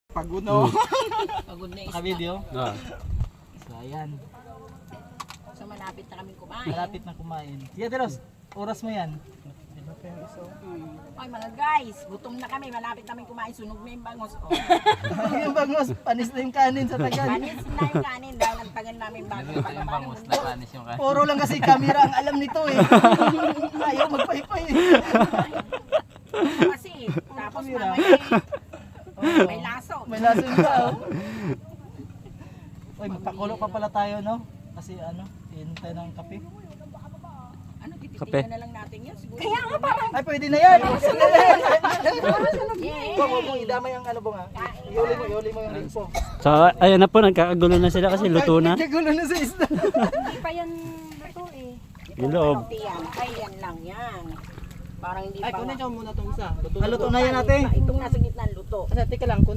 Paguno. Pagod na isda. Naka-video? Ah. So, ayan. So malapit na kami kumain. Malapit na kumain. Sige, Teros. Oras mo yan. Ay mga guys, gutom na kami. Malapit namin kumain. Sunog na yung bangos. Oh. Yung bangos, panis na yung kanin sa tagal. Panis na yung kanin dahil ang tagal namin bago. Yung bangus na panis yung kanin. Puro lang kasi camera ang alam nito eh. Ayaw magpaypay eh. Kasi, tapos mamaya may laso. May laso yung tao. Uy, magpakulo pa pala tayo, no? Kasi ano, hintay ng kape. Ano, Kape. tititingnan na lang natin yun. Siguro. Kaya nga parang. Ay, pwede na yan! Yeah. Huwag mong idamay ang ano ba nga. Iuli mo yung limpo. So, ayun na po, nagkakagulo na sila kasi luto na. Kagulo na sa isda. Hindi pa yan luto eh. Yung loob. Ay, yan lang yan. Parang hindi pa. Ay, kunin ko muna itong isa. Haluto na yan ate. Itong nasa gitna luto. Teka lang,